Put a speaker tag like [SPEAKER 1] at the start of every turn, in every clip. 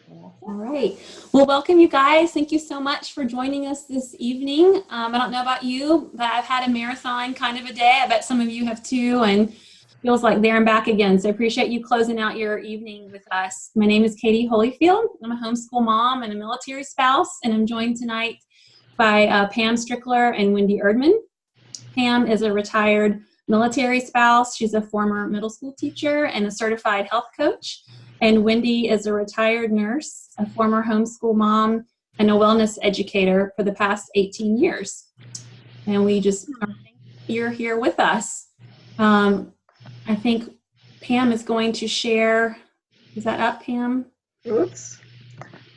[SPEAKER 1] All right. Well, welcome you guys. Thank you so much for joining us this evening. I don't know about you, but I've had a marathon kind of a day. I bet some of you have too, and feels like there and back again. So I appreciate you closing out your evening with us. My name is Katie Holyfield. I'm a homeschool mom and a military spouse, and I'm joined tonight by Pam Strickler and Wendy Erdman. Pam is a retired military spouse. She's a former middle school teacher and a certified health coach. And Wendy is a retired nurse, a former homeschool mom, and a wellness educator for the past 18 years. And we just you're here with us. I think Pam is going to share. Is that up, Pam?
[SPEAKER 2] Oops.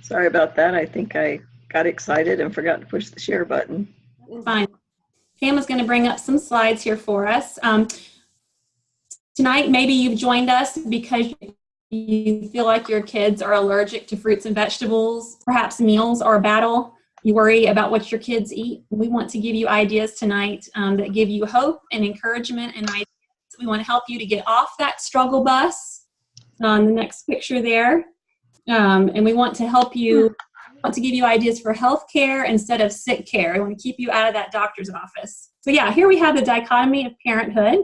[SPEAKER 2] Sorry about that. I think I got excited and forgot to push the share button.
[SPEAKER 1] Fine. Pam is going to bring up some slides here for us. Tonight, maybe you've joined us because you feel like your kids are allergic to fruits and vegetables, perhaps meals are a battle. You worry about what your kids eat. We want to give you ideas tonight that give you hope and encouragement and ideas. We want to help you to get off that struggle bus on the next picture there. And we want to help you, want to give you ideas for health care instead of sick care. We want to keep you out of that doctor's office. So yeah, here we have the dichotomy of parenthood.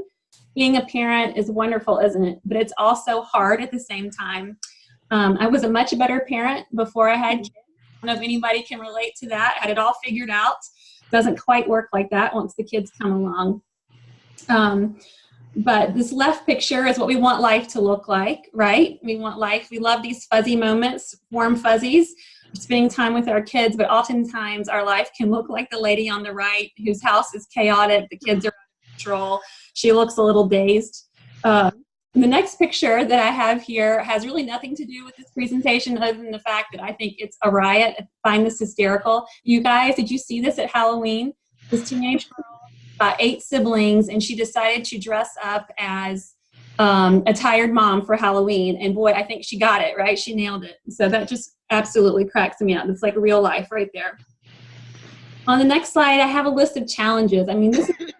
[SPEAKER 1] Being a parent is wonderful, isn't it? But it's also hard at the same time. I was a much better parent before I had kids. I don't know if anybody can relate to that. I had it all figured out. Doesn't quite work like that once the kids come along. But this left picture is what we want life to look like, right? We want life. We love these fuzzy moments, warm fuzzies, spending time with our kids, but oftentimes our life can look like the lady on the right whose house is chaotic, the kids are out of control. She looks a little dazed. The next picture that I have here has really nothing to do with this presentation other than the fact that I think it's a riot. I find this hysterical. You guys, did you see this at Halloween? This teenage girl, 8 siblings, and she decided to dress up as a tired mom for Halloween. And boy, I think she got it, right? She nailed it. So that just absolutely cracks me up. It's like real life right there. On the next slide, I have a list of challenges. I mean, this is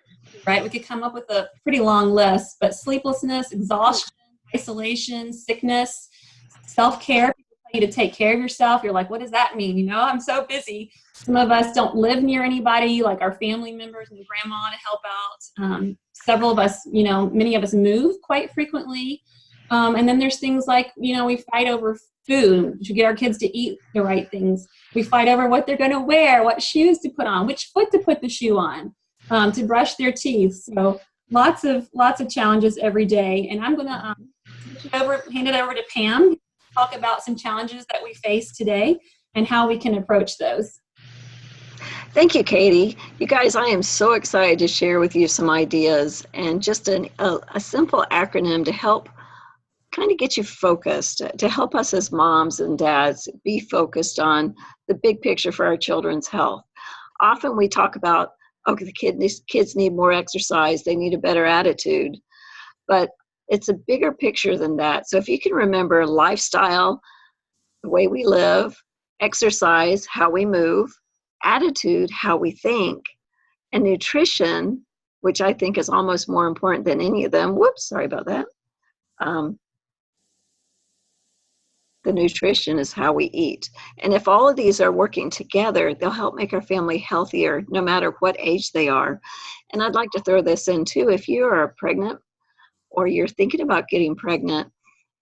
[SPEAKER 1] right? We could come up with a pretty long list, but sleeplessness, exhaustion, isolation, sickness, self-care. People tell you to take care of yourself. You're like, what does that mean? You know, I'm so busy. Some of us don't live near anybody, like our family members and grandma to help out. Several of us, you know, many of us move quite frequently. And then there's things like, you know, we fight over food to get our kids to eat the right things. We fight over what they're going to wear, what shoes to put on, which foot to put the shoe on. To brush their teeth. So lots of challenges every day. And I'm going to hand it over to Pam to talk about some challenges that we face today and how we can approach those.
[SPEAKER 2] Thank you, Katie. You guys, I am so excited to share with you some ideas and just a simple acronym to help kind of get you focused, to help us as moms and dads be focused on the big picture for our children's health. Often we talk about, okay, the kids need more exercise, they need a better attitude, but it's a bigger picture than that. So if you can remember lifestyle, the way we live, exercise, how we move, attitude, how we think, and nutrition, which I think is almost more important than any of them. Whoops, sorry about that. The nutrition is how we eat. And if all of these are working together, they'll help make our family healthier no matter what age they are. And I'd like to throw this in too. If you are pregnant or you're thinking about getting pregnant,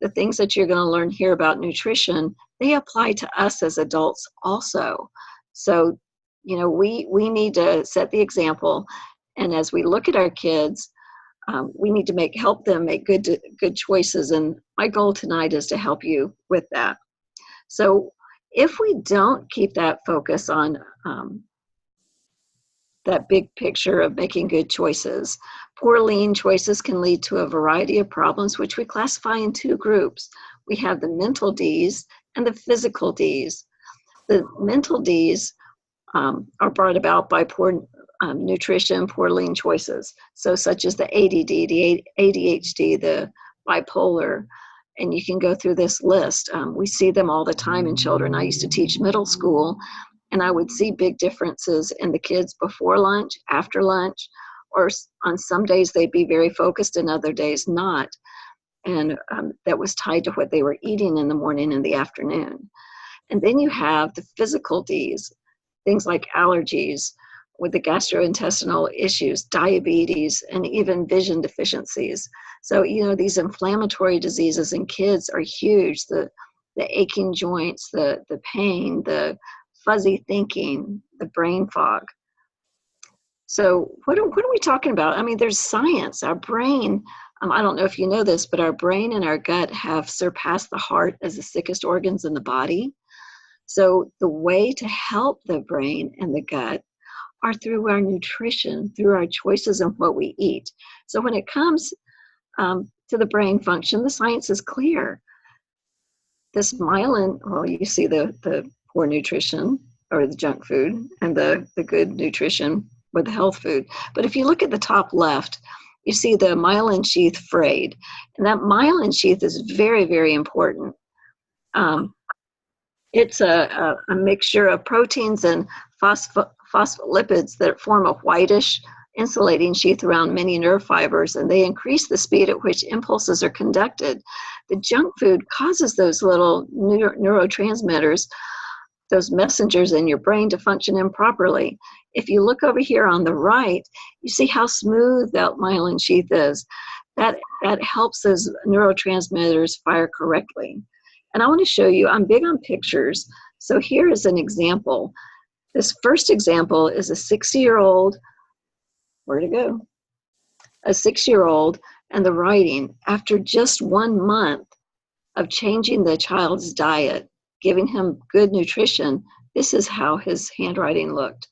[SPEAKER 2] the things that you're going to learn here about nutrition, they apply to us as adults also. So, you know, we need to set the example. And as we look at our kids, we need to help them make good choices. And my goal tonight is to help you with that. So if we don't keep that focus on that big picture of making good choices, poor lean choices can lead to a variety of problems, which we classify in 2 groups. We have the mental Ds and the physical Ds. The mental Ds are brought about by poor nutrition, poor lean choices. So such as the ADD, the ADHD, the bipolar, and you can go through this list. We see them all the time in children. I used to teach middle school, and I would see big differences in the kids before lunch, after lunch, or on some days they'd be very focused and other days not. And that was tied to what they were eating in the morning and the afternoon. And then you have the physical Ds, things like allergies, with the gastrointestinal issues, diabetes, and even vision deficiencies. So, these inflammatory diseases in kids are huge. The aching joints, the pain, the fuzzy thinking, the brain fog. So what are we talking about? I mean, there's science. Our brain, I don't know if you know this, but our brain and our gut have surpassed the heart as the sickest organs in the body. So the way to help the brain and the gut are through our nutrition, through our choices of what we eat. So when it comes to the brain function, the science is clear. This myelin, well, you see the poor nutrition or the junk food and the good nutrition with the health food. But if you look at the top left, you see the myelin sheath frayed. And that myelin sheath is very, very important. It's a mixture of proteins and phospholipids that form a whitish insulating sheath around many nerve fibers, and they increase the speed at which impulses are conducted. The junk food causes those little neurotransmitters, those messengers in your brain, to function improperly. If you look over here on the right, you see how smooth that myelin sheath is. That helps those neurotransmitters fire correctly. And I want to show you, I'm big on pictures. So here is an example. This first example is a 6-year-old, where'd it go? A 6-year-old, and the writing, after just 1 month of changing the child's diet, giving him good nutrition, this is how his handwriting looked.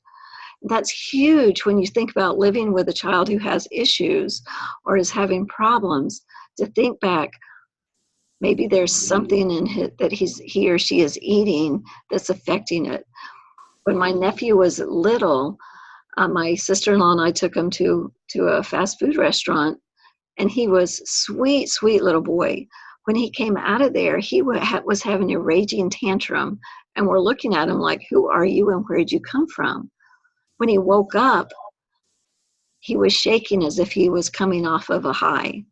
[SPEAKER 2] That's huge when you think about living with a child who has issues or is having problems, to think back, maybe there's something in that he or she is eating that's affecting it. When my nephew was little, my sister-in-law and I took him to a fast food restaurant, and he was sweet, sweet little boy. When he came out of there, he was having a raging tantrum, and we're looking at him like, who are you and where did you come from? When he woke up, he was shaking as if he was coming off of a high.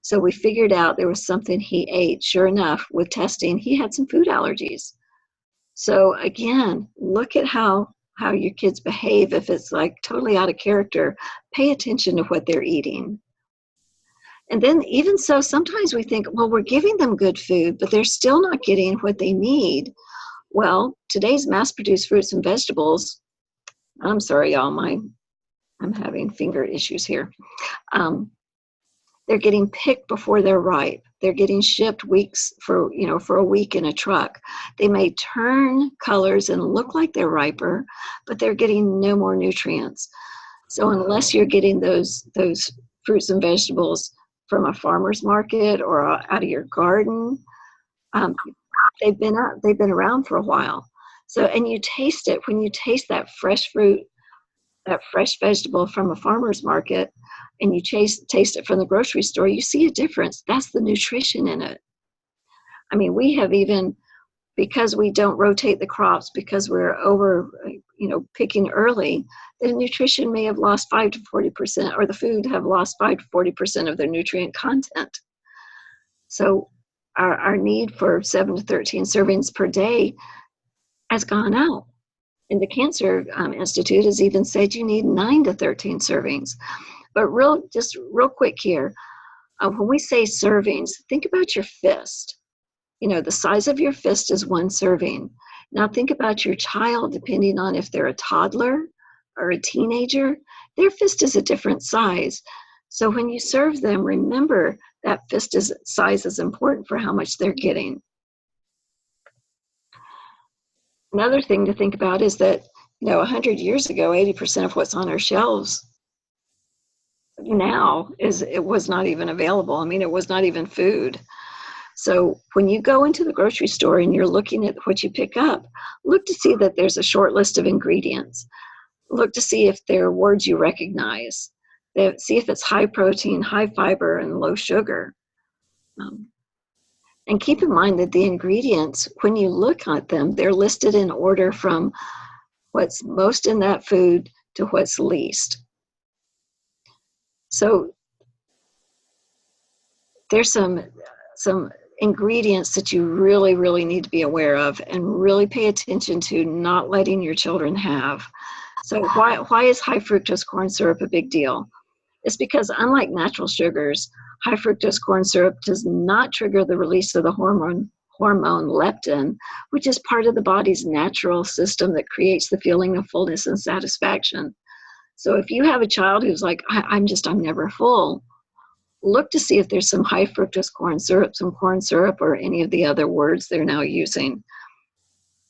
[SPEAKER 2] So we figured out there was something he ate. Sure enough, with testing, he had some food allergies. So again, look at how your kids behave. If it's like totally out of character, pay attention to what they're eating. And then even so, sometimes we think, well, we're giving them good food, but they're still not getting what they need. Well, today's mass-produced fruits and vegetables, I'm sorry, y'all, I'm having finger issues here. They're getting picked before they're ripe. They're getting shipped for a week in a truck. They may turn colors and look like they're riper, but they're getting no more nutrients. So unless you're getting those fruits and vegetables from a farmer's market or out of your garden, they've been around for a while. So, and you taste it when you taste that fresh fruit, that fresh vegetable from a farmer's market, and you taste it from the grocery store, you see a difference. That's the nutrition in it. I mean, we have even, because we don't rotate the crops, because we're over, picking early, the nutrition may have lost 5 to 40%, or the food have lost 5 to 40% of their nutrient content. So our need for 7 to 13 servings per day has gone out. And the Cancer Institute has even said you need 9 to 13 servings. But real quick here, when we say servings, think about your fist. The size of your fist is 1 serving. Now think about your child, depending on if they're a toddler or a teenager, their fist is a different size. So when you serve them, remember that size is important for how much they're getting. Another thing to think about is that, 100 years ago, 80% of what's on our shelves now it was not even available. I mean, it was not even food. So when you go into the grocery store and you're looking at what you pick up, look to see that there's a short list of ingredients. Look to see if there are words you recognize. See if it's high protein, high fiber, and low sugar. And keep in mind that the ingredients, when you look at them, they're listed in order from what's most in that food to what's least. So there's some ingredients that you really, really need to be aware of and really pay attention to not letting your children have. So why is high fructose corn syrup a big deal? It's because unlike natural sugars, high fructose corn syrup does not trigger the release of the hormone leptin, which is part of the body's natural system that creates the feeling of fullness and satisfaction. So if you have a child who's like, I'm never full, look to see if there's some high fructose corn syrup, some corn syrup, or any of the other words they're now using.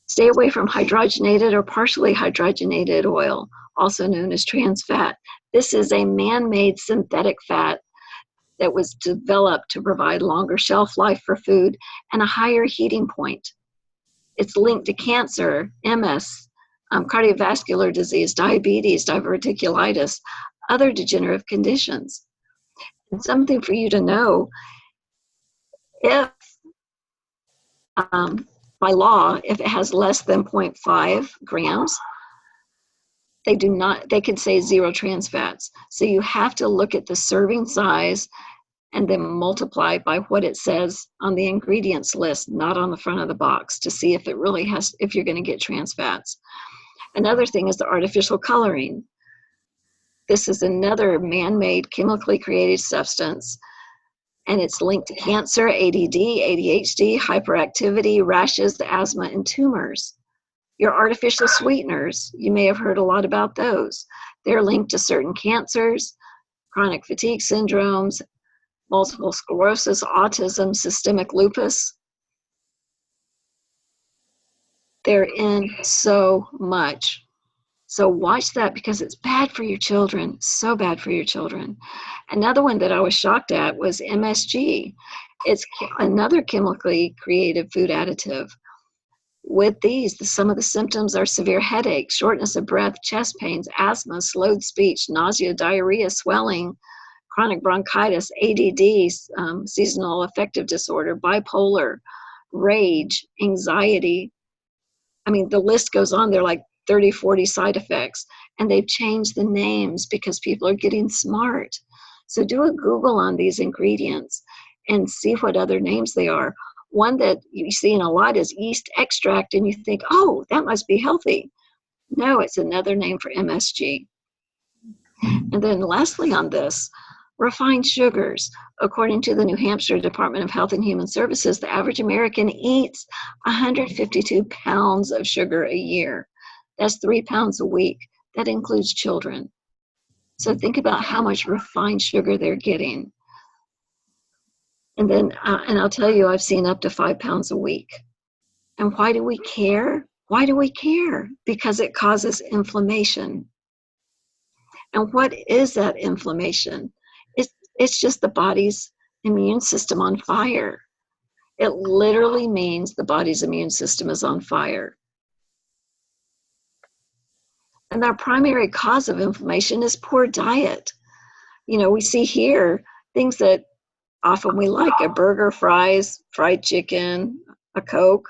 [SPEAKER 2] Stay away from hydrogenated or partially hydrogenated oil, also known as trans fat. This is a man-made synthetic fat that was developed to provide longer shelf life for food and a higher heating point. It's linked to cancer, MS, cardiovascular disease, diabetes, diverticulitis, other degenerative conditions. And something for you to know, if by law, if it has less than 0.5 grams, they can say zero trans fats. So you have to look at the serving size and then multiply by what it says on the ingredients list, not on the front of the box, to see if it really has, if you're going to get trans fats. Another thing is the artificial coloring. This is another man-made chemically created substance, and it's linked to cancer, ADD, ADHD, hyperactivity, rashes, asthma, and tumors. Your artificial sweeteners, you may have heard a lot about those. They're linked to certain cancers, chronic fatigue syndromes, multiple sclerosis, autism, systemic lupus. They're in so much. So watch that, because it's bad for your children, so bad for your children. Another one that I was shocked at was MSG. It's another chemically created food additive. With these, some of the symptoms are severe headache, shortness of breath, chest pains, asthma, slowed speech, nausea, diarrhea, swelling, chronic bronchitis, ADD, seasonal affective disorder, bipolar, rage, anxiety. I mean, the list goes on. They're like 30, 40 side effects, and they've changed the names because people are getting smart. So do a Google on these ingredients and see what other names they are. One that you see in a lot is yeast extract, and you think, oh, that must be healthy. No, it's another name for MSG. And then lastly on this, refined sugars. According to the New Hampshire Department of Health and Human Services, the average American eats 152 pounds of sugar a year. That's 3 pounds a week. That includes children. So think about how much refined sugar they're getting. And then, and I'll tell you, I've seen up to 5 pounds a week. And why do we care? Why do we care? Because it causes inflammation. And what is that inflammation? It's just the body's immune system on fire. It literally means the body's immune system is on fire. And our primary cause of inflammation is poor diet. You know, we see here things that often we like: a burger, fries, fried chicken, a Coke.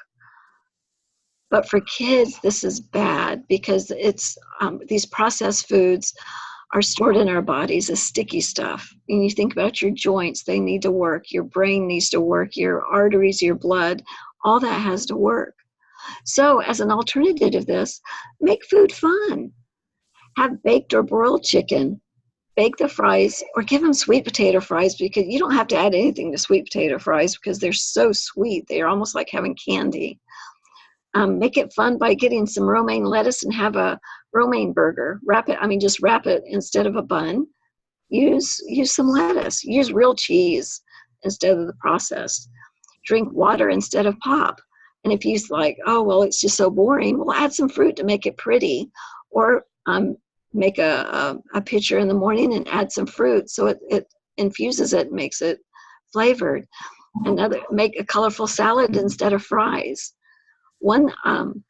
[SPEAKER 2] But for kids, this is bad, because it's these processed foods are stored in our bodies as sticky stuff. And you think about your joints, they need to work. Your brain needs to work. Your arteries, your blood, all that has to work. So as an alternative to this, make food fun. Have baked or broiled chicken. Bake the fries, or give them sweet potato fries, because you don't have to add anything to sweet potato fries because they're so sweet. They're almost like having candy. Make it fun by getting some romaine lettuce and have a romaine burger. Just wrap it instead of a bun. Use some lettuce. Use real cheese instead of the processed. Drink water instead of pop. And if you like, oh, well, it's just so boring, we'll add some fruit to make it pretty. Or make a pitcher in the morning and add some fruit so it infuses it and makes it flavored. Make a colorful salad instead of fries. One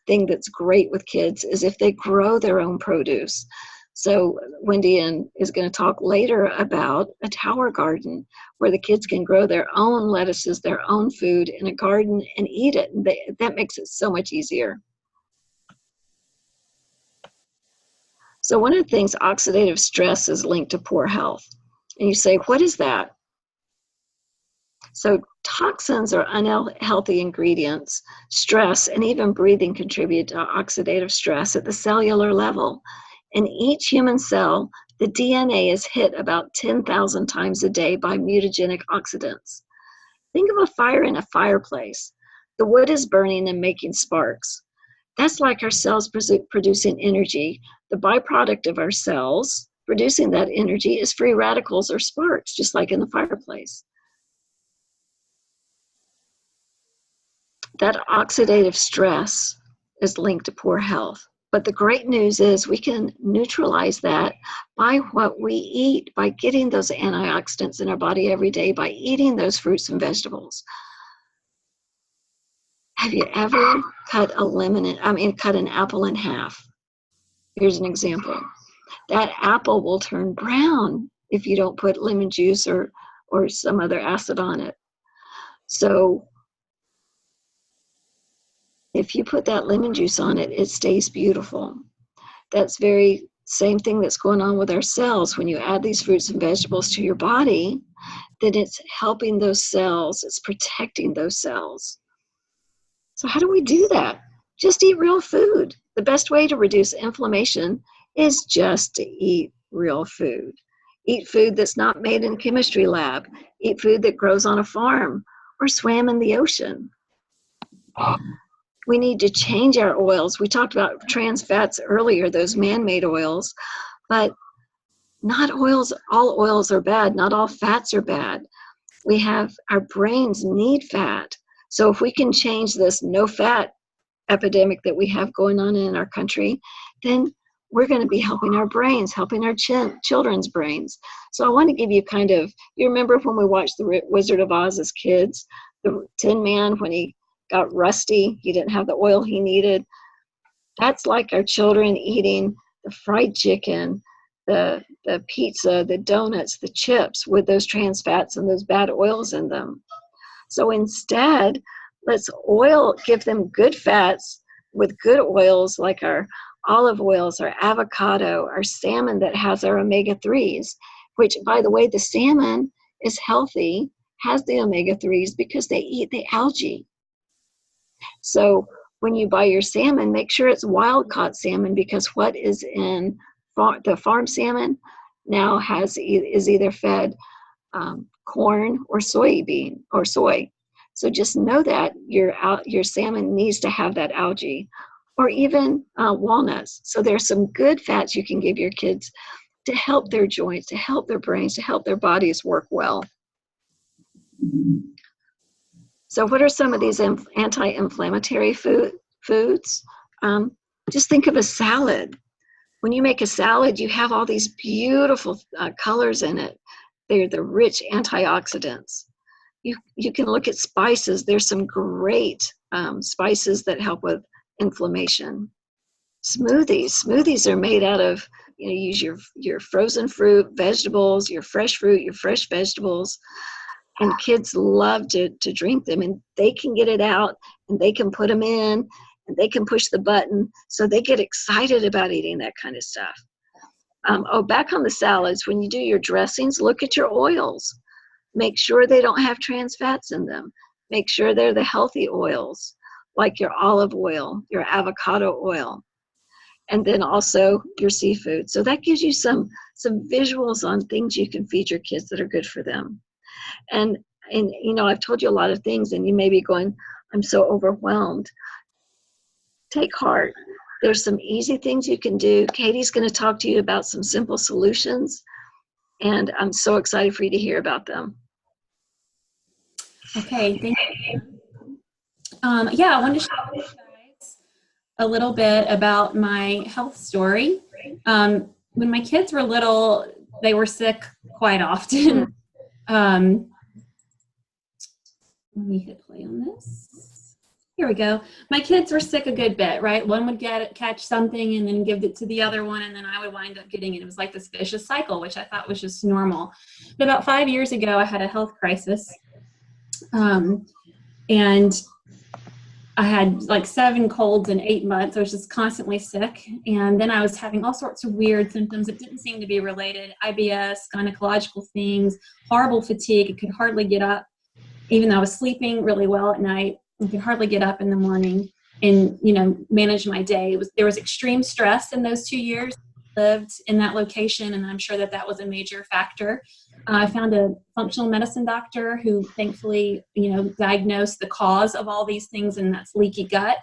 [SPEAKER 2] thing that's great with kids is if they grow their own produce. So Wendy is going to talk later about a tower garden where the kids can grow their own lettuces, their own food in a garden, and eat it. And that makes it so much easier. So one of the things, oxidative stress is linked to poor health. And you say, what is that? So Toxins or unhealthy ingredients, stress, and even breathing contribute to oxidative stress at the cellular level. In each human cell, the DNA is hit about 10,000 times a day by mutagenic oxidants. Think of a fire in a fireplace. The wood is burning and making sparks. That's like our cells producing energy. The byproduct of our cells producing that energy is free radicals or sparks, just like in the fireplace. That oxidative stress is linked to poor health. But the great news is we can neutralize that by what we eat, by getting those antioxidants in our body every day, by eating those fruits and vegetables. Have you ever cut an apple in half? Here's an example. That apple will turn brown if you don't put lemon juice or some other acid on it. So if you put that lemon juice on it, it stays beautiful. That's very same thing that's going on with our cells. When you add these fruits and vegetables to your body, then it's helping those cells, it's protecting those cells. So how do we do that? Just eat real food. The best way to reduce inflammation is just to eat real food. Eat food that's not made in a chemistry lab. Eat food that grows on a farm or swam in the ocean. We need to change our oils. We talked about trans fats earlier, those man-made oils, but not oils, all oils are bad, not all fats are bad. Our brains need fat. So if we can change this no fat epidemic that we have going on in our country, then we're going to be helping our brains, helping our children's brains. So I want to give you you remember when we watched The Wizard of Oz as kids, the Tin Man, when he got rusty, he didn't have the oil he needed. That's like our children eating the fried chicken, the pizza, the donuts, the chips with those trans fats and those bad oils in them. So instead, let's give them good fats with good oils like our olive oils, our avocado, our salmon that has our omega-3s, which, by the way, the salmon is healthy, has the omega-3s because they eat the algae. So when you buy your salmon, make sure it's wild-caught salmon, because what is in the farm salmon now is either fed corn or soybean or soy. So just know that your salmon needs to have that algae, or even walnuts. So there's some good fats you can give your kids to help their joints, to help their brains, to help their bodies work well. So what are some of these anti-inflammatory foods? Just think of a salad. When you make a salad, you have all these beautiful colors in it. They're the rich antioxidants. You can look at spices. There's some great spices that help with inflammation. Smoothies are made out of, you use your frozen fruit, vegetables, your fresh fruit, your fresh vegetables, and kids love to drink them, and they can get it out and they can put them in and they can push the button, so they get excited about eating that kind of stuff. Back on the salads, when you do your dressings, look at your oils. Make sure they don't have trans fats in them. Make sure they're the healthy oils, like your olive oil, your avocado oil, and then also your seafood. So that gives you some visuals on things you can feed your kids that are good for them. And I've told you a lot of things, and you may be going, I'm so overwhelmed. Take heart. There's some easy things you can do. Katie's going to talk to you about some simple solutions, and I'm so excited for you to hear about them.
[SPEAKER 1] Okay, thank you. I wanted to share with you guys a little bit about my health story. When my kids were little, they were sick quite often. Let me hit play on this. Here we go. My kids were sick a good bit, right? One would catch something and then give it to the other one, and then I would wind up getting it. It was like this vicious cycle, which I thought was just normal. But about 5 years ago, I had a health crisis. And I had like 7 colds in 8 months. I was just constantly sick. And then I was having all sorts of weird symptoms that didn't seem to be related. IBS, gynecological things, horrible fatigue. I could hardly get up. even though I was sleeping really well at night, I could hardly get up in the morning and, you know, manage my day. There was extreme stress in those 2 years. I lived in that location, and I'm sure that that was a major factor. I found a functional medicine doctor who thankfully, you know, diagnosed the cause of all these things, and that's leaky gut.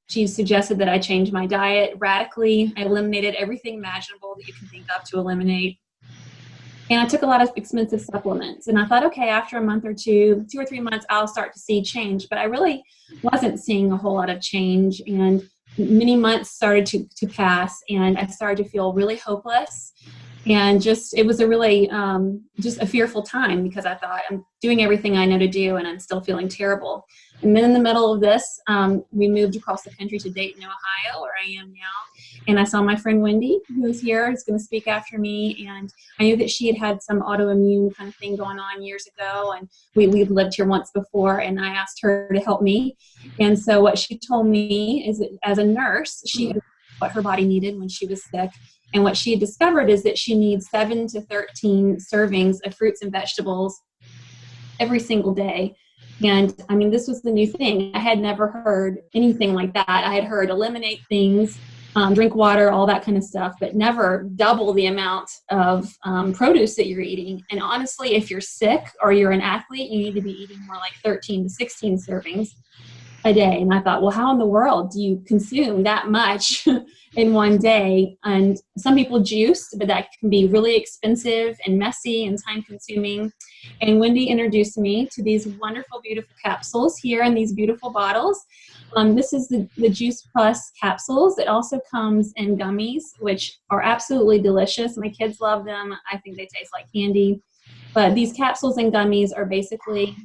[SPEAKER 1] She suggested that I change my diet radically. I eliminated everything imaginable that you can think of to eliminate. And I took a lot of expensive supplements. And I thought, okay, after a month or 2 or 3 months, I'll start to see change. But I really wasn't seeing a whole lot of change. And many months started to pass, and I started to feel really hopeless. And it was a really, just a fearful time, because I thought, I'm doing everything I know to do and I'm still feeling terrible. And then in the middle of this, we moved across the country to Dayton, Ohio, where I am now. And I saw my friend Wendy, who's here, who's going to speak after me. And I knew that she had some autoimmune kind of thing going on years ago. And we've lived here once before, and I asked her to help me. And so what she told me is that as a nurse, she knew what her body needed when she was sick. And what she had discovered is that she needs 7 to 13 servings of fruits and vegetables every single day. And I mean, this was the new thing. I had never heard anything like that. I had heard eliminate things, drink water, all that kind of stuff, but never double the amount of produce that you're eating. And honestly, if you're sick or you're an athlete, you need to be eating more like 13 to 16 servings a day. And I thought, well, how in the world do you consume that much in one day? And some people juice, but that can be really expensive and messy and time consuming. And Wendy introduced me to these wonderful, beautiful capsules here in these beautiful bottles. This is the Juice Plus capsules. It also comes in gummies, which are absolutely delicious. My kids love them. I think they taste like candy. But these capsules and gummies are basically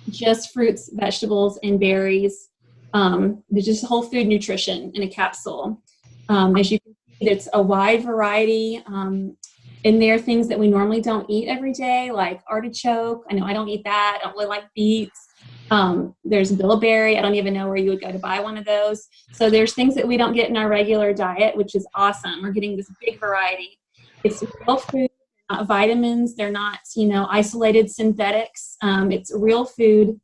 [SPEAKER 1] just fruits, vegetables, and berries. They're just whole food nutrition in a capsule. As you can see, it's a wide variety. And there are things that we normally don't eat every day, like artichoke. I know I don't eat that. I don't really like beets. There's bilberry. I don't even know where you would go to buy one of those. So there's things that we don't get in our regular diet, which is awesome. We're getting this big variety. It's real food, not vitamins. They're not, isolated synthetics. It's real food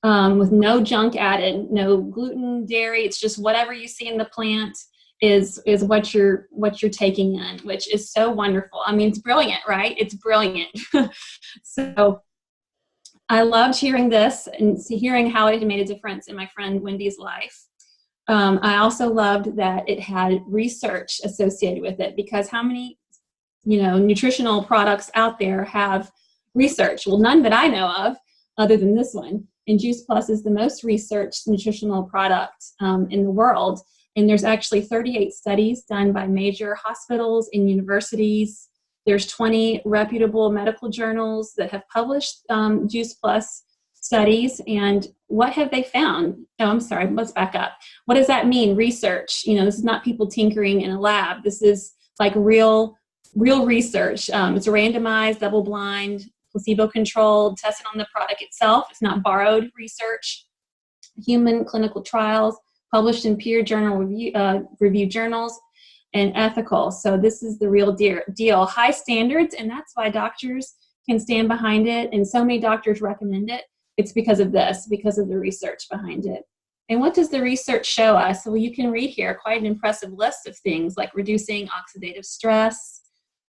[SPEAKER 1] with no junk added, no gluten, dairy. It's just whatever you see in the plant is what you're taking in, which is so wonderful. I mean, it's brilliant, right? It's brilliant. So I loved hearing this and hearing how it had made a difference in my friend Wendy's life. I also loved that it had research associated with it, because how many, nutritional products out there have research? Well, none that I know of other than this one. And Juice Plus is the most researched nutritional product in the world. And there's actually 38 studies done by major hospitals and universities. There's 20 reputable medical journals that have published Juice Plus studies. And what have they found? Oh, I'm sorry, let's back up. What does that mean, research? This is not people tinkering in a lab. This is like real research. It's randomized, double-blind, placebo-controlled, tested on the product itself. It's not borrowed research. Human clinical trials, published in peer journal review journals, and ethical. So this is the real deal. High standards, and that's why doctors can stand behind it, and so many doctors recommend it. It's because of this, because of the research behind it. And what does the research show us? Well, you can read here quite an impressive list of things like reducing oxidative stress,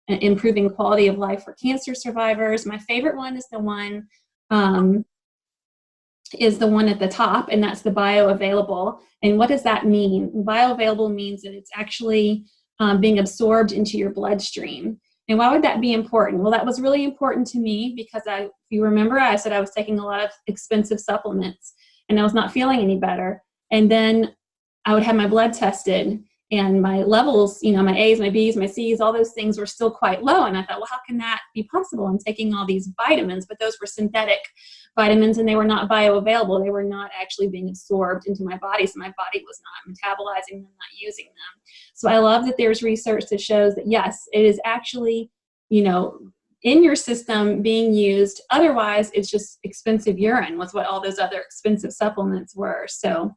[SPEAKER 1] improving quality of life for cancer survivors. My favorite one is the one at the top, and that's the bioavailable. And what does that mean? Bioavailable means that it's actually being absorbed into your bloodstream. And why would that be important? Well, that was really important to me because if you remember, I said I was taking a lot of expensive supplements and I was not feeling any better. And then I would have my blood tested, and my levels, my A's, my B's, my C's, all those things were still quite low. And I thought, well, how can that be possible? I'm taking all these vitamins, but those were synthetic vitamins and they were not bioavailable. They were not actually being absorbed into my body. So my body was not metabolizing them, not using them. So I love that there's research that shows that, yes, it is actually, in your system being used. Otherwise, it's just expensive urine was what all those other expensive supplements were. So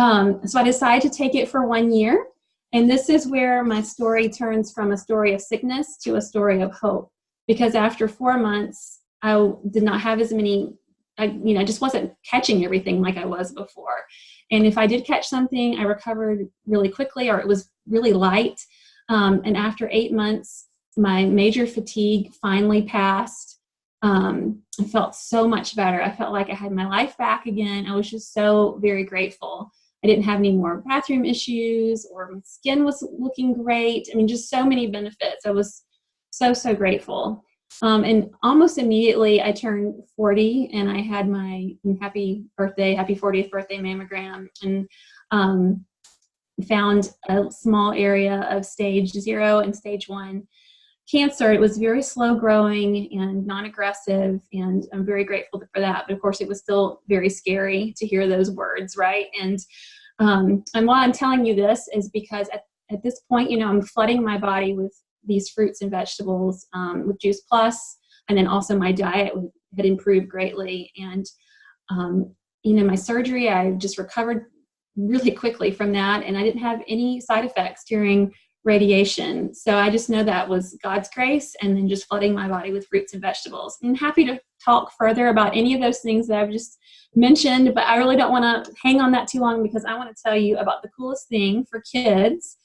[SPEAKER 1] I decided to take it for 1 year. And this is where my story turns from a story of sickness to a story of hope. Because after 4 months, I did not have as many, I just wasn't catching everything like I was before. And if I did catch something, I recovered really quickly, or it was really light. And after 8 months, my major fatigue finally passed. I felt so much better. I felt like I had my life back again. I was just so very grateful. I didn't have any more bathroom issues, or my skin was looking great. I mean, just so many benefits. I was so, so grateful. And almost immediately I turned 40 and I had my happy 40th birthday mammogram, and found a small area of stage 0 and stage 1 cancer. It was very slow growing and non-aggressive, and I'm very grateful for that. But of course, it was still very scary to hear those words, right? And why I'm telling you this is because at this point, I'm flooding my body with these fruits and vegetables, with Juice Plus, and then also my diet had improved greatly. And my surgery, I just recovered really quickly from that, and I didn't have any side effects during radiation. So I just know that was God's grace, and then just flooding my body with fruits and vegetables. I'm happy to talk further about any of those things that I've just mentioned, but I really don't want to hang on that too long, because I want to tell you about the coolest thing for kids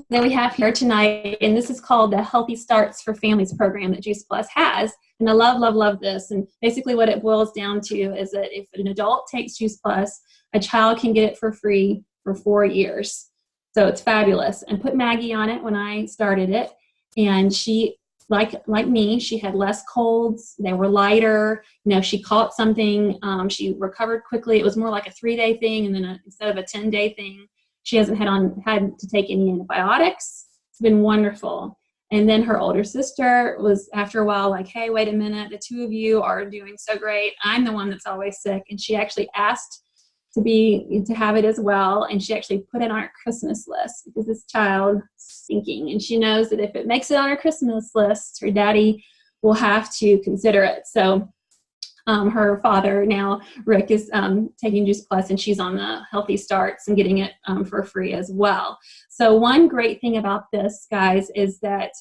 [SPEAKER 1] that we have here tonight. And this is called the Healthy Starts for Families program that Juice Plus has. And I love, love, love this. And basically what it boils down to is that if an adult takes Juice Plus, a child can get it for free for 4 years. So it's fabulous. And put Maggie on it when I started it. And she, like me, she had less colds. They were lighter. She caught something. She recovered quickly. It was more like a 3-day thing. And then instead of a 10-day thing, she hasn't had to take any antibiotics. It's been wonderful. And then her older sister was, after a while, like, hey, wait a minute. The two of you are doing so great. I'm the one that's always sick. And she actually asked to have it as well. And she actually put it on her Christmas list, because this child is thinking, and she knows that if it makes it on her Christmas list, her daddy will have to consider it. So her father now, Rick, is taking Juice Plus, and she's on the Healthy Starts and getting it for free as well. So one great thing about this, guys, is that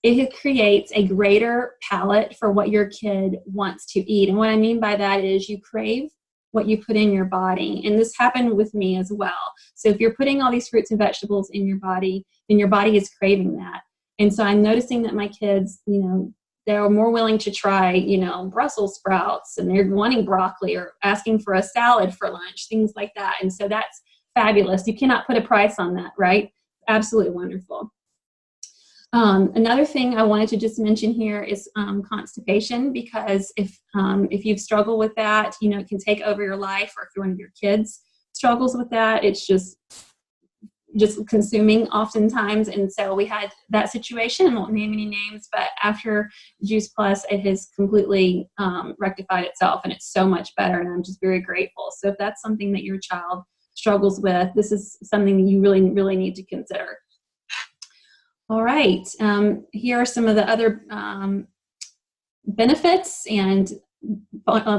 [SPEAKER 1] it creates a greater palate for what your kid wants to eat. And what I mean by that is you crave what you put in your body. And this happened with me as well. So if you're putting all these fruits and vegetables in your body, then your body is craving that. And so I'm noticing that my kids, they're more willing to try, Brussels sprouts, and they're wanting broccoli, or asking for a salad for lunch, things like that. And so that's fabulous. You cannot put a price on that, right? Absolutely wonderful. Another thing I wanted to just mention here is constipation, because if you've struggled with that, it can take over your life, or if one of your kids struggles with that, it's just consuming oftentimes. And so we had that situation. I won't name any names, but after Juice Plus, it has completely rectified itself, and it's so much better. And I'm just very grateful. So if that's something that your child struggles with, this is something that you really, really need to consider. All right. Here are some of the other benefits and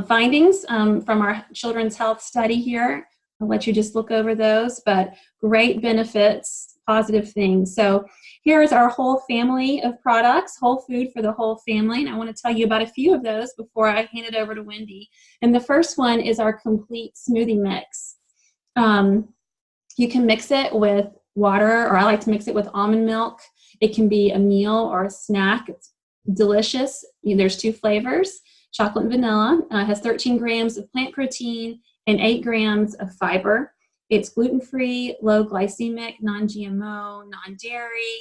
[SPEAKER 1] findings from our children's health study here. I'll let you just look over those, but great benefits, positive things. So here is our whole family of products, whole food for the whole family. And I want to tell you about a few of those before I hand it over to Wendy. And the first one is our complete smoothie mix. You can mix it with water, or I like to mix it with almond milk. It can be a meal or a snack. It's delicious. There's 2 flavors, chocolate and vanilla. It has 13 grams of plant protein and 8 grams of fiber. It's gluten-free, low glycemic, non-GMO, non-dairy,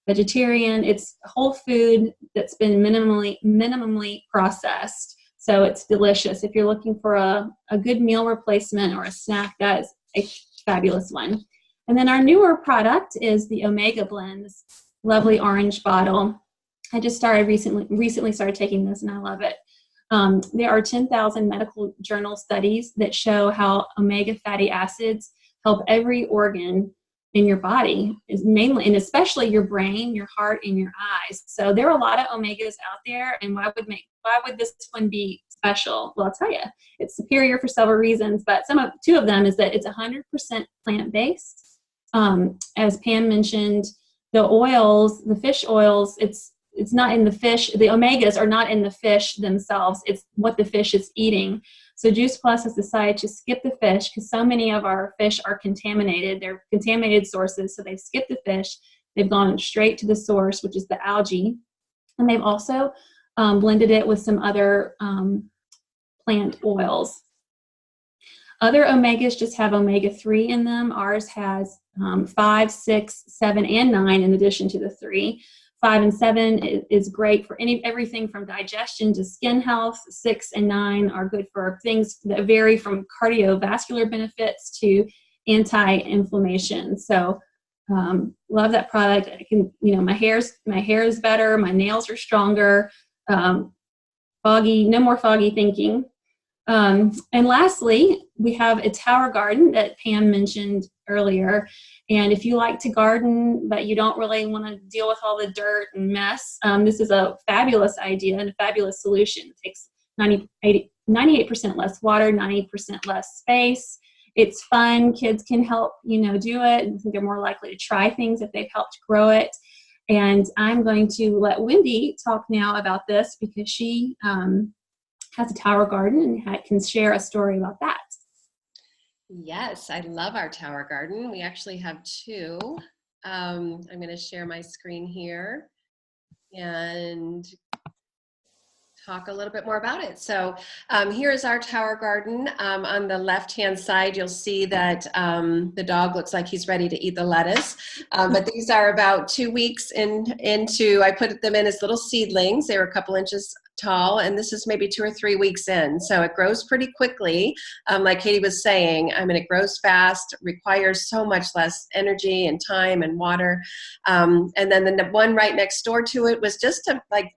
[SPEAKER 1] vegetarian. It's whole food that's been minimally processed. So it's delicious. If you're looking for a good meal replacement or a snack, that is a fabulous one. And then our newer product is the Omega Blend, this lovely orange bottle. I just recently started taking this, and I love it. There are 10,000 medical journal studies that show how omega fatty acids help every organ in your body, is mainly and especially your brain, your heart, and your eyes. So there are a lot of omegas out there, and why would this one be special? Well, I'll tell you, it's superior for several reasons, but 2 of them is that it's 100% plant-based. As Pam mentioned, the oils, the fish oils, it's it's not in the fish. The omegas are not in the fish themselves. It's what the fish is eating. So Juice Plus has decided to skip the fish because so many of our fish are contaminated. They're contaminated sources, so they've skipped the fish. They've gone straight to the source, which is the algae. And they've also blended it with some other plant oils. Other omegas just have omega-3 in them. Ours has 5, 6, 7, and 9 in addition to the 3. 5 and 7 is great for everything from digestion to skin health. 6 and 9 are good for things that vary from cardiovascular benefits to anti-inflammation. So love that product. I can, my hair is better. My nails are stronger. No more foggy thinking. And lastly, we have a tower garden that Pam mentioned earlier. And if you like to garden, but you don't really want to deal with all the dirt and mess, this is a fabulous idea and a fabulous solution. It takes 98% less water, 90% less space. It's fun. Kids can help, do it. I think they're more likely to try things if they've helped grow it. And I'm going to let Wendy talk now about this because she has a tower garden and can share a story about that.
[SPEAKER 3] Yes, I love our tower garden. We actually have 2. I'm going to share my screen here and talk a little bit more about it. So here is our tower garden. On the left-hand side, you'll see that the dog looks like he's ready to eat the lettuce. But these are about 2 weeks into, I put them in as little seedlings. They were a couple inches tall, and this is maybe 2 or 3 weeks in. So it grows pretty quickly. Like Katie was saying, it grows fast, requires so much less energy and time and water. And then the one right next door to it was just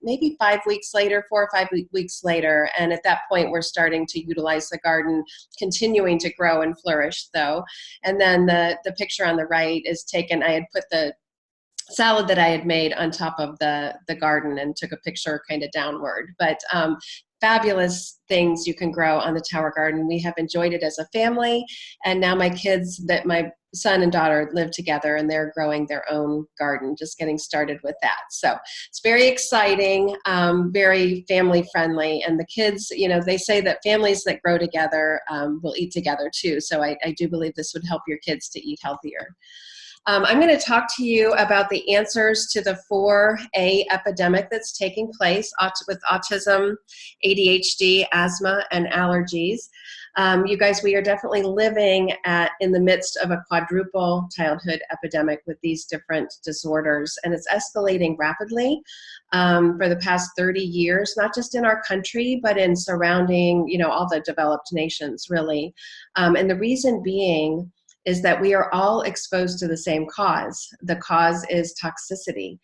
[SPEAKER 3] maybe 5 weeks later, 4 or 5 weeks later. And at that point, we're starting to utilize the garden, continuing to grow and flourish though. And then the picture on the right is taken, I had put the salad that I had made on top of the garden and took a picture kind of downward. But fabulous things you can grow on the tower garden. We have enjoyed it as a family, and now my son and daughter live together and they're growing their own garden, just getting started with that. So it's very exciting, very family friendly, and the kids, they say that families that grow together will eat together too. So I do believe this would help your kids to eat healthier. I'm going to talk to you about the answers to the 4A epidemic that's taking place with autism, ADHD, asthma, and allergies. You guys, we are definitely living in the midst of a quadruple childhood epidemic with these different disorders, and it's escalating rapidly for the past 30 years, not just in our country, but in surrounding, all the developed nations, really. And the reason being is that we are all exposed to the same cause. The cause is toxicity.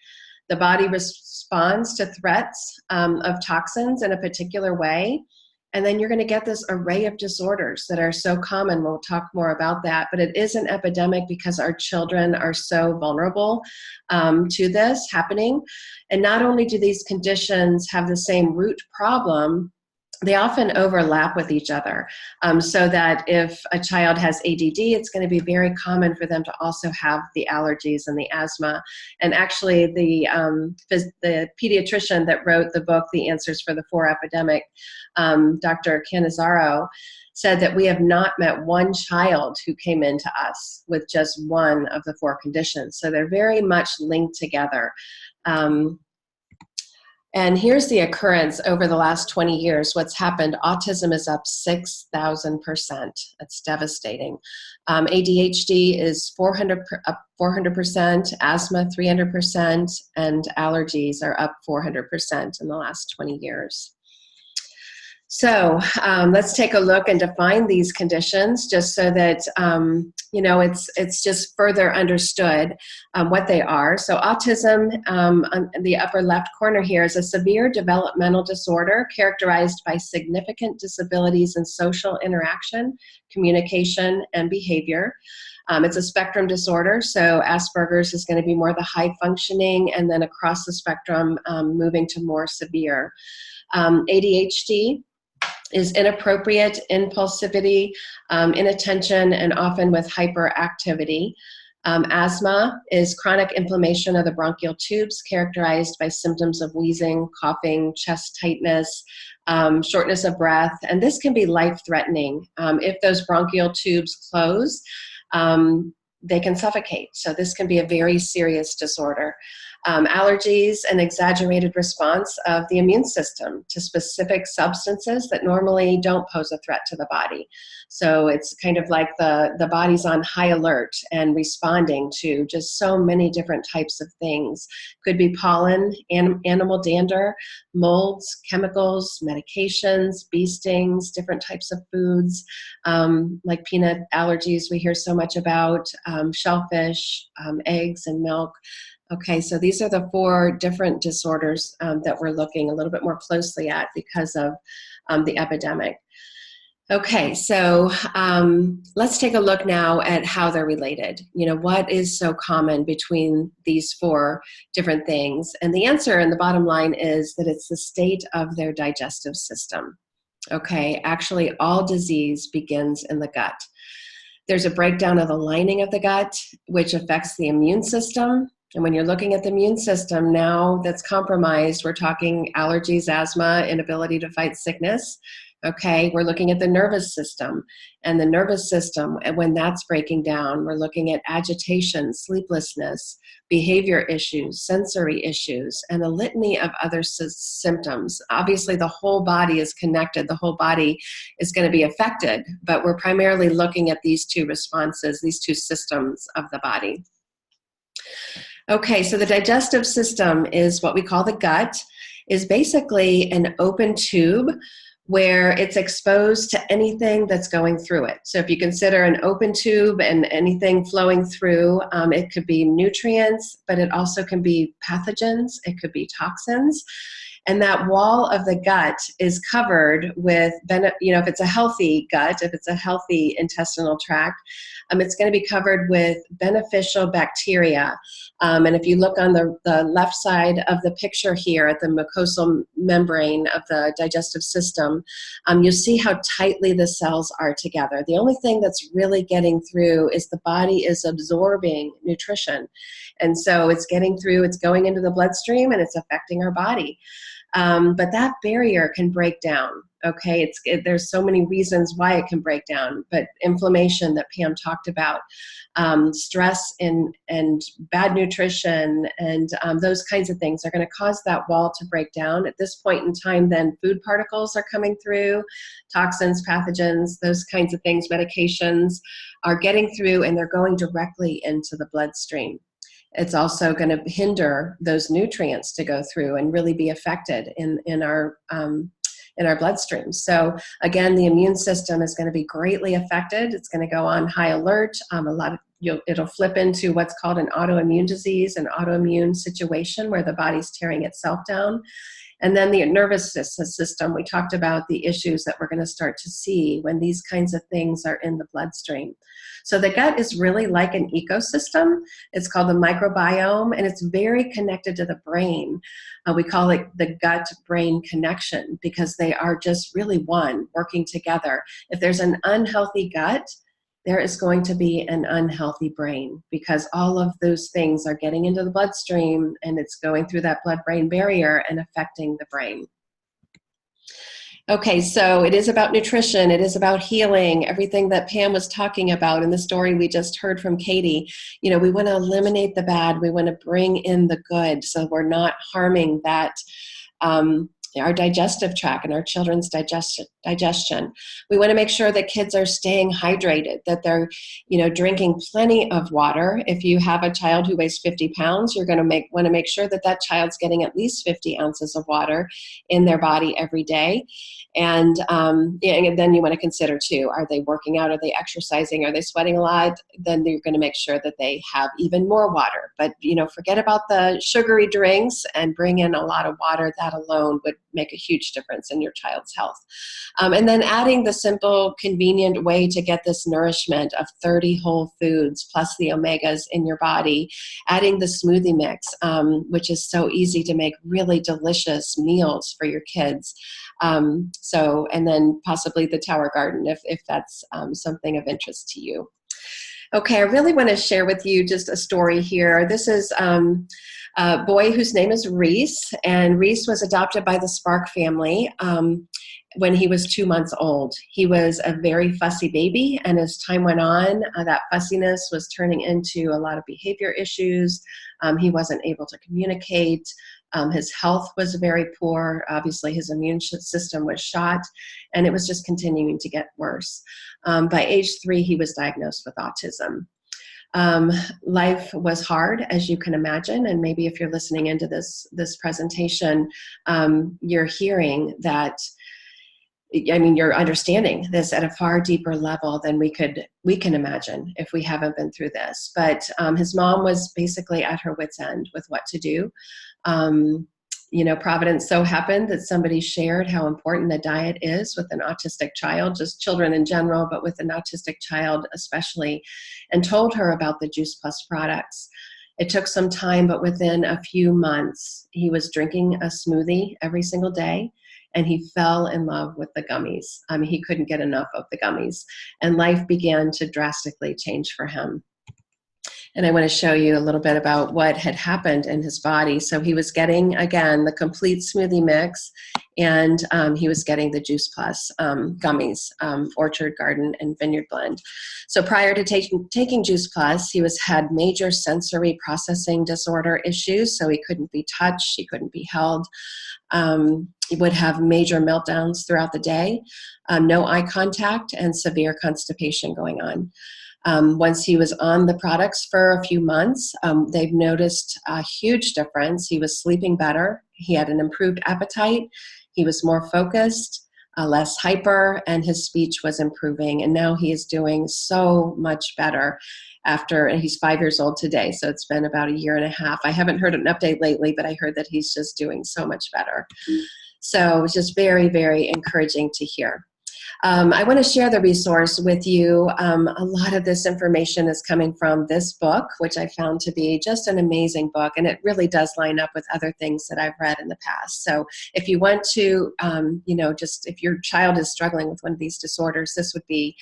[SPEAKER 3] The body responds to threats of toxins in a particular way, and then you're going to get this array of disorders that are so common. We'll talk more about that, but it is an epidemic because our children are so vulnerable to this happening. And not only do these conditions have the same root problem, they often overlap with each other, so that if a child has ADD, it's going to be very common for them to also have the allergies and the asthma. And actually, the pediatrician that wrote the book, The Answers for the 4 Epidemic, Dr. Cannizzaro, said that we have not met one child who came into us with just one of the 4 conditions. So they're very much linked together. And here's the occurrence over the last 20 years. What's happened, autism is up 6,000%. That's devastating. ADHD is up 400%, asthma 300%, and allergies are up 400% in the last 20 years. So let's take a look and define these conditions just so that, it's just further understood what they are. So autism, on the upper left corner here, is a severe developmental disorder characterized by significant disabilities in social interaction, communication, and behavior. It's a spectrum disorder, so Asperger's is going to be more the high functioning, and then across the spectrum, moving to more severe. ADHD is inappropriate impulsivity, inattention, and often with hyperactivity. Asthma is chronic inflammation of the bronchial tubes characterized by symptoms of wheezing, coughing, chest tightness, shortness of breath, and this can be life-threatening. If those bronchial tubes close, they can suffocate. So this can be a very serious disorder. Allergies, an exaggerated response of the immune system to specific substances that normally don't pose a threat to the body. So it's kind of like the body's on high alert and responding to just so many different types of things. Could be pollen, animal dander, molds, chemicals, medications, bee stings, different types of foods, like peanut allergies we hear so much about, shellfish, eggs and milk. Okay, so these are the 4 different disorders that we're looking a little bit more closely at because of the epidemic. Okay, so let's take a look now at how they're related. You know, what is so common between these 4 different things? And the answer in the bottom line is that it's the state of their digestive system. Okay, actually all disease begins in the gut. There's a breakdown of the lining of the gut, which affects the immune system. And when you're looking at the immune system now that's compromised, we're talking allergies, asthma, inability to fight sickness. Okay, we're looking at the nervous system. And the nervous system, when that's breaking down, we're looking at agitation, sleeplessness, behavior issues, sensory issues, and a litany of other symptoms. Obviously, the whole body is connected. The whole body is going to be affected, but we're primarily looking at these 2 responses, these 2 systems of the body. Okay, so the digestive system is what we call the gut, is basically an open tube where it's exposed to anything that's going through it. So if you consider an open tube and anything flowing through, it could be nutrients, but it also can be pathogens, it could be toxins. And that wall of the gut is covered with, if it's a healthy gut, if it's a healthy intestinal tract, it's going to be covered with beneficial bacteria. And if you look on the left side of the picture here at the mucosal membrane of the digestive system, you'll see how tightly the cells are together. The only thing that's really getting through is the body is absorbing nutrition. And so it's getting through, it's going into the bloodstream and it's affecting our body. But that barrier can break down. Okay, there's so many reasons why it can break down, but inflammation that Pam talked about, stress and bad nutrition and those kinds of things are going to cause that wall to break down. At this point in time, then food particles are coming through, toxins, pathogens, those kinds of things, medications are getting through and they're going directly into the bloodstream. It's also going to hinder those nutrients to go through and really be affected in our bloodstream. So again, the immune system is going to be greatly affected. It's going to go on high alert. It'll flip into what's called an autoimmune disease, an autoimmune situation where the body's tearing itself down. And then the nervous system, we talked about the issues that we're going to start to see when these kinds of things are in the bloodstream. So the gut is really like an ecosystem. It's called the microbiome, and it's very connected to the brain. We call it the gut-brain connection because they are just really one, working together. If there's an unhealthy gut, there is going to be an unhealthy brain because all of those things are getting into the bloodstream and it's going through that blood-brain barrier and affecting the brain. Okay, so it is about nutrition, it is about healing, everything that Pam was talking about in the story we just heard from Katie. You know, we want to eliminate the bad, we want to bring in the good so we're not harming that our digestive tract and our children's digestion. We want to make sure that kids are staying hydrated, that they're, drinking plenty of water. If you have a child who weighs 50 pounds, you're going to want to make sure that that child's getting at least 50 ounces of water in their body every day. And then you want to consider too, are they working out? Are they exercising? Are they sweating a lot? Then you're going to make sure that they have even more water. But, forget about the sugary drinks and bring in a lot of water. That alone would make a huge difference in your child's health. And then adding the simple, convenient way to get this nourishment of 30 whole foods plus the omegas in your body, adding the smoothie mix, which is so easy to make really delicious meals for your kids. And then possibly the Tower Garden if that's something of interest to you. Okay, I really want to share with you just a story here. This is a boy whose name is Reese, and Reese was adopted by the Spark family when he was 2 months old. He was a very fussy baby, and as time went on, that fussiness was turning into a lot of behavior issues. He wasn't able to communicate. His health was very poor. Obviously, his immune system was shot, and it was just continuing to get worse. By age 3, he was diagnosed with autism. Life was hard, as you can imagine, and maybe if you're listening into this presentation, you're hearing that. I mean, you're understanding this at a far deeper level than we can imagine if we haven't been through this. But his mom was basically at her wit's end with what to do. Providence so happened that somebody shared how important the diet is with an autistic child, just children in general, but with an autistic child especially, and told her about the Juice Plus products. It took some time, but within a few months, he was drinking a smoothie every single day, and he fell in love with the gummies. He couldn't get enough of the gummies, and life began to drastically change for him. And I want to show you a little bit about what had happened in his body. So he was getting, again, the complete smoothie mix, and he was getting the Juice Plus gummies, Orchard, Garden, and Vineyard Blend. So prior to taking Juice Plus, he had major sensory processing disorder issues. So he couldn't be touched, he couldn't be held. He would have major meltdowns throughout the day, no eye contact, and severe constipation going on. Once he was on the products for a few months, they've noticed a huge difference. He was sleeping better. He had an improved appetite. He was more focused, less hyper, and his speech was improving. And now he is doing so much better and he's 5 years old today. So it's been about 1.5 years. I haven't heard an update lately, but I heard that he's just doing so much better. So it's just very, very encouraging to hear. I want to share the resource with you. A lot of this information is coming from this book, which I found to be just an amazing book, and it really does line up with other things that I've read in the past. So if you want to, if your child is struggling with one of these disorders, this would be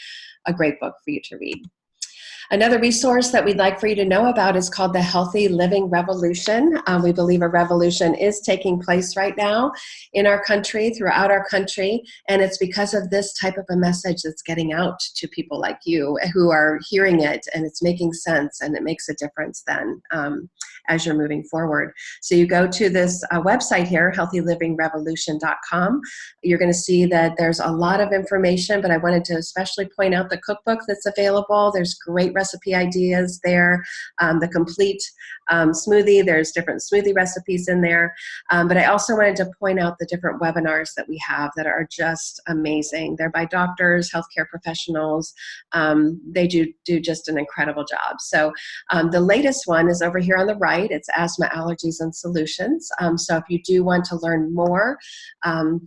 [SPEAKER 3] a great book for you to read. Another resource that we'd like for you to know about is called the Healthy Living Revolution. We believe a revolution is taking place right now in our country, throughout our country, and it's because of this type of a message that's getting out to people like you who are hearing it, and it's making sense, and it makes a difference then as you're moving forward. So you go to this website here, healthylivingrevolution.com. You're going to see that there's a lot of information, but I wanted to especially point out the cookbook that's available. There's great recipe ideas there. The complete smoothie, there's different smoothie recipes in there. But I also wanted to point out the different webinars that we have that are just amazing. They're by doctors, healthcare professionals. They do just an incredible job. So the latest one is over here on the right. It's Asthma, Allergies, and Solutions. So if you do want to learn more,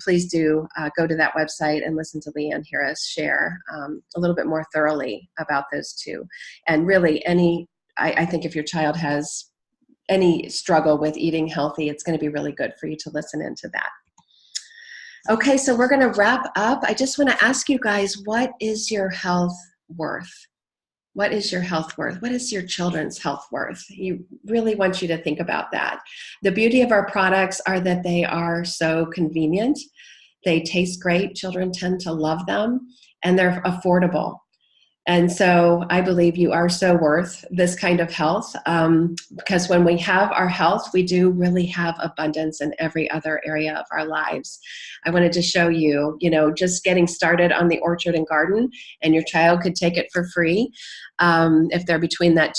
[SPEAKER 3] please do go to that website and listen to Leanne hear us share a little bit more thoroughly about those two. And really, I think if your child has any struggle with eating healthy, it's going to be really good for you to listen into that. Okay, so we're going to wrap up. I just want to ask you guys, what is your health worth? What is your health worth? What is your children's health worth? You really want you to think about that. The beauty of our products are that they are so convenient. They taste great. Children tend to love them, and they're affordable. And so I believe you are so worth this kind of health because when we have our health, we do really have abundance in every other area of our lives. I wanted to show you, just getting started on the Orchard and Garden, and your child could take it for free if they're between that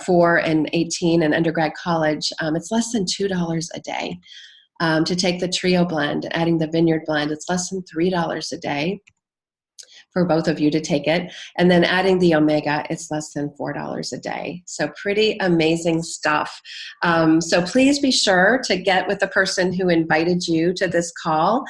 [SPEAKER 3] 4 and 18 and undergrad college. It's less than $2 a day. To take the Trio blend, adding the Vineyard blend, it's less than $3 a day for both of you to take it. And then adding the Omega, it's less than $4 a day. So pretty amazing stuff. So please be sure to get with the person who invited you to this call.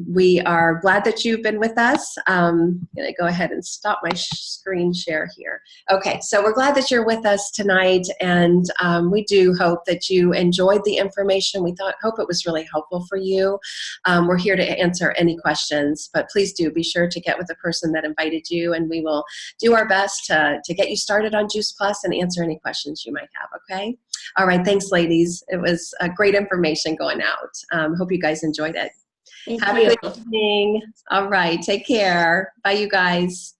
[SPEAKER 3] We are glad that you've been with us. I'm gonna go ahead and stop my screen share here. Okay, so we're glad that you're with us tonight, and we do hope that you enjoyed the information. We hope it was really helpful for you. We're here to answer any questions, but please do be sure to get with the the person that invited you, and we will do our best to get you started on Juice Plus and answer any questions you might have, okay? All right, thanks, ladies. It was great information going out. Hope you guys enjoyed it.
[SPEAKER 1] Thank
[SPEAKER 3] Have
[SPEAKER 1] you.
[SPEAKER 3] a good evening. All right, take care. Bye, you guys.